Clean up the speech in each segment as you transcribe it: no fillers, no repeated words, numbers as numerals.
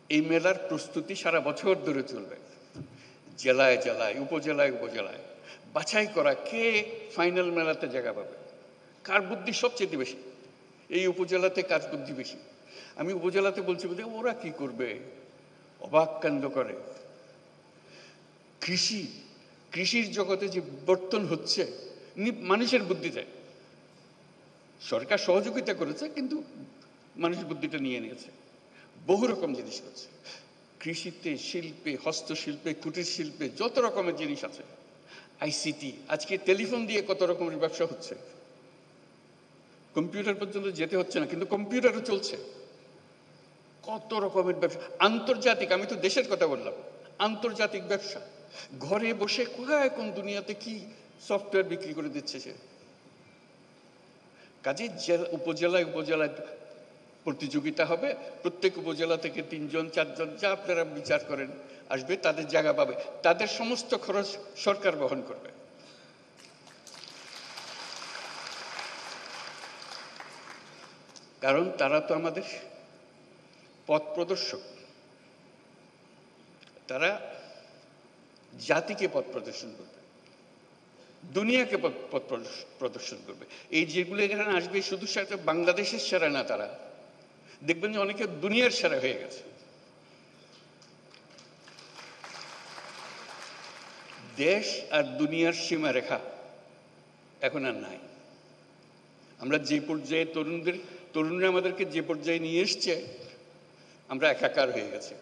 এই মেলার প্রস্তুতি সারা বছর ধরে চলবে, জেলায় জেলায়, উপজেলায় উপজেলায় বাছাই করা কে ফাইনাল মেলাতে জায়গা পাবে, কার বুদ্ধি সবচেয়ে বেশি, এই উপজেলাতে কার বুদ্ধি বেশি। আমি উপজেলাতে বলছি বলতে ওরা কি করবে, অবাক কাণ্ড করে। কৃষির জগতে যে বিবর্তন হচ্ছে মানুষের বুদ্ধিতে, সরকার সহযোগিতা করেছে কিন্তু মানুষ বুদ্ধিটা নিয়ে নিয়েছে, বহু রকম জিনিস করছে কৃষিতে, শিল্পে, হস্তশিল্পে, কুটির শিল্পে, যত রকমের জিনিস আছে, আইসিটি, আজকে টেলিফোন দিয়ে কত রকমের ব্যবসা হচ্ছে, কম্পিউটার পর্যন্ত যেতে হচ্ছে না কিন্তু কম্পিউটারও চলছে, কত রকমের ব্যবসা আন্তর্জাতিক, আমি তো দেশের কথা বললাম, আন্তর্জাতিক ব্যবসা, ঘরে বসে কোথায় কোন দুনিয়াতে কি সফটওয়্যার বিক্রি করে দিচ্ছে সে। কাজে উপজেলায় উপজেলায় প্রতিযোগিতা হবে, প্রত্যেক উপজেলা থেকে 3 জন 4 জন যা আপনারা বিচার করেন আসবে, তাদের জায়গা পাবে, তাদের সমস্ত খরচ সরকার বহন করবে। কারণ তারা তো আমাদের পথ প্রদর্শক, তারা জাতিকে পথ প্রদর্শন করবে, দুনিয়াকে পথ প্রদর্শন করবে। এই যেগুলো এখানে আসবে শুধু সেটা বাংলাদেশের সেরা না, তারা দেখবেন যে অনেকে দুনিয়ার সেরা হয়ে গেছে। দেশ আর দুনিয়ার সীমারেখা এখন আর নাই। আমরা যে পর্যায়ে তরুণরা আমাদেরকে যে পর্যায়ে নিয়ে এসছে, আমরা একাকার হয়ে গেছি,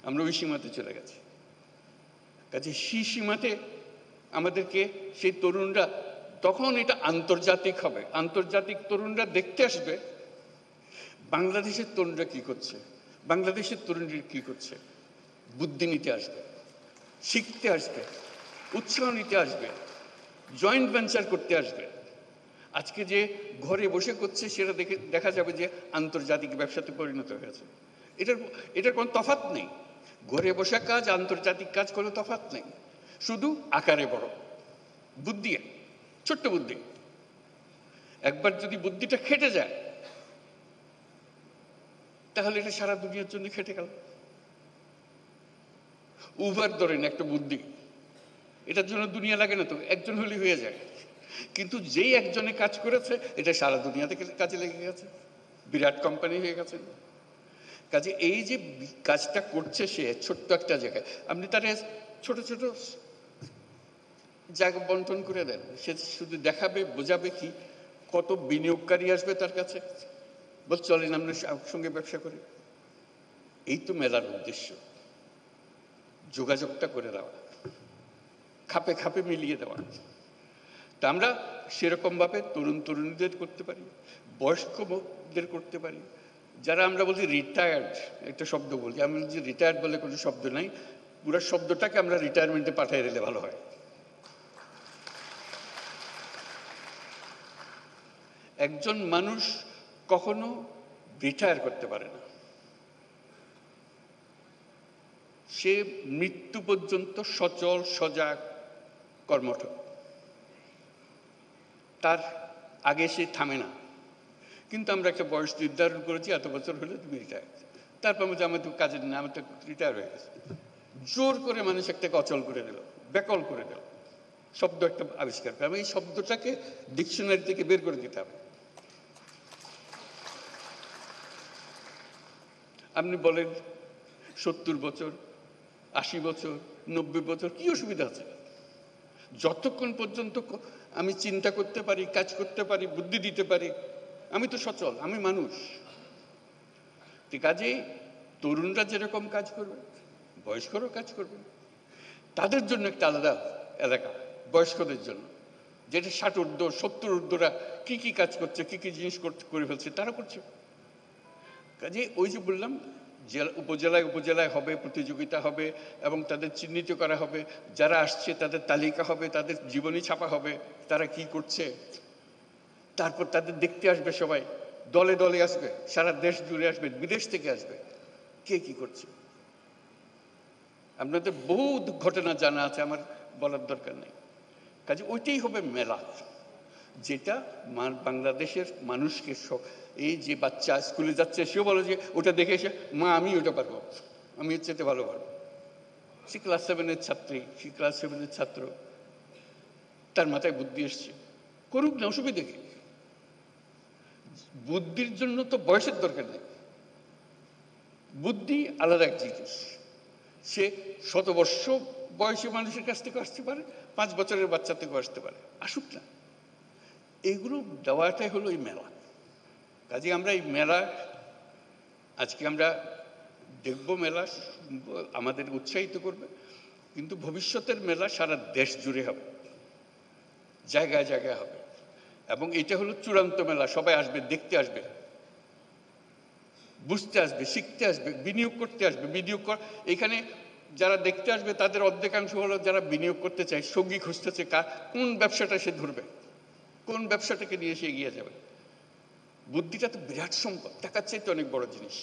আমরা ওই সীমাতে চলে গেছি। কাজে সেই সীমাতে আমাদেরকে সেই তরুণরা, তখন এটা আন্তর্জাতিক হবে, আন্তর্জাতিক তরুণরা দেখতে আসবে বাংলাদেশের তরুণরা কি করছে, বাংলাদেশের তরুণরা কি করছে, বুদ্ধি নিতে আসবে, শিখতে আসবে, উৎসাহ নিতে আসবে, জয়েন্ট ভেঞ্চার করতে আসবে। আজকে যে ঘরে বসে করছে সেটা দেখা যাবে যে আন্তর্জাতিক ব্যবসাতে পরিণত হয়েছে। এটার কোনো তফাৎ নেই, ঘরে বসে কাজ, আন্তর্জাতিক কাজ কোনো তফাৎ নেই, শুধু আকারে বড়, বুদ্ধি ছোট্ট বুদ্ধি। একবার যদি বুদ্ধিটা খেটে যায় তাহলে এটা সারা দুনিয়ার জন্য খেটে গেল। উবার ধরেন একটা বুদ্ধি, এটার জন্য দুনিয়া লাগে না তো, একজন হলেই হয়ে যায়, কিন্তু যেই একজনে কাজ করেছে এটা সারা দুনিয়াতে কাজে লেগে গেছে, বিরাট কোম্পানি হয়ে গেছে। কাজে এই যে কাজটা করছে সে ছোট্ট একটা জায়গায়, আপনি তারা ছোট ছোট জায়গা বন্টন করে দেন, সে শুধু দেখাবে, বোঝাবে কি, কত বিনিয়োগকারী আসবে তার কাছে, বল চলেন আমরা সঙ্গে ব্যবসা করি। এই তো মেলার উদ্দেশ্য, যোগাযোগটা করে দেওয়া, খাপে খাপে মিলিয়ে দেওয়া। তা আমরা সেরকম ভাবে তরুণীদের করতে পারি, বয়স্কদের করতে পারি, যারা আমরা বলছি রিটায়ার্ড, একটা শব্দ বলি, আমি বলছি রিটায়ার্ড বলে কোনো শব্দ নাই, পুরো শব্দটাকে আমরা রিটায়ারমেন্টে পাঠিয়ে দিলে ভালো হয়। একজন মানুষ কখনো রিটায়ার করতে পারে না, সে মৃত্যু পর্যন্ত সচল সজাগ কর্মঠ, তার আগে সে থামে না। কিন্তু আমরা একটা বয়স নির্ধারণ করেছি, এত বছর হলে তুমি রিটায়ার, তারপর বলছি আমার তো কাজের না, আমার তো রিটায়ার হয়ে গেছে। জোর করে মানুষ একটাকে অচল করে দিল, বেকল করে দিল, শব্দ একটা আবিষ্কার করে, এই শব্দটাকে ডিকশনারি থেকে বের করে দিতে হবে। আপনি বলেন 70 বছর, 80 বছর, 90 বছর, কি অসুবিধা আছে? যতক্ষণ পর্যন্ত আমি চিন্তা করতে পারি, কাজ করতে পারি, বুদ্ধি দিতে পারি, আমি তো সচল, আমি মানুষ। কাজেই তরুণরা যেরকম কাজ করবে, বয়স্করাও কাজ করবে, তাদের জন্য একটা আলাদা এলাকা, বয়স্কদের জন্য, যেটা 60 ঊর্ধ্ব 70 ঊর্ধ্বরা কি কি কাজ করছে, কি কি জিনিস করে ফেলছে, তারা করছে। কাজে ওই যে বললাম, উপজেলায় উপজেলায় হবে, প্রতিযোগিতা হবে এবং তাদের চিহ্নিত করা হবে, যারা আসছে তাদের তালিকা হবে, তাদের জীবনী ছাপা হবে, তারা কি করছে, তারপর তাদের দেখতে আসবে সবাই, দলে দলে আসবে, সারা দেশ জুড়ে আসবে, বিদেশ থেকে আসবে, কে কি করছে। আপনাদের বহু ঘটনা জানা আছে, আমার বলার দরকার নেই। কাজে ওইটাই হবে মেলা, যেটা বাংলাদেশের মানুষকে এই যে বাচ্চা স্কুলে যাচ্ছে সেও বলে যে ওটা দেখে এসে মা আমি ওটা পারবো, আমি এর চেয়ে ভালো পারবো। সে ক্লাস 7-এর ছাত্রী, সে ক্লাস 7-এর ছাত্র, তার মাথায় বুদ্ধি এসছে, করুক না, অসুবিধা কি? বুদ্ধির জন্য তো বয়সের দরকার নেই। বুদ্ধি আলাদা এক জিনিস। সে 100 বর্ষ বয়সী মানুষের কাছ থেকে আসতে পারে, 5 বছরের বাচ্চা থেকেও আসতে পারে, আসুক না। এইগুলো দেওয়াটাই হলো এই মেলা। কাজে আমরা এই মেলা আজকে আমরা দেখব, মেলা আমাদের উৎসাহিত করবে, কিন্তু ভবিষ্যতের মেলা সারা দেশ জুড়ে হবে, জায়গায় জায়গায় হবে। এবং এটা হলো চূড়ান্ত মেলা। সবাই আসবে, দেখতে আসবে, বুঝতে আসবে, শিখতে আসবে, বিনিয়োগ করতে আসবে। এখানে যারা দেখতে আসবে তাদের অর্ধেকাংশ হলো যারা বিনিয়োগ করতে চায়, সঙ্গী খুঁজতেছে, কোন ব্যবসাটা সে ধরবে, কোন ব্যবসাটাকে নিয়ে সে এগিয়ে যাবে। বুদ্ধিটা তো বিরাট সম্পদ, টাকার চাইতে অনেক বড় জিনিস।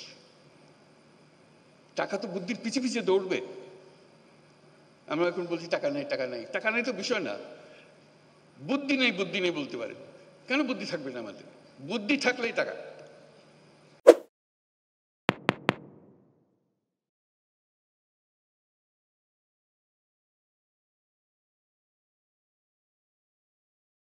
টাকা তো বুদ্ধির পিছে পিছে দৌড়বে। আমরা এখন বলছি টাকা নেই, টাকা নেই, টাকা নেই তো বিষয় না, বুদ্ধি নেই, বুদ্ধি নেই বলতে পারে। কেন বুদ্ধি থাকবে না আমাদের? বুদ্ধি থাকলেই টাকা।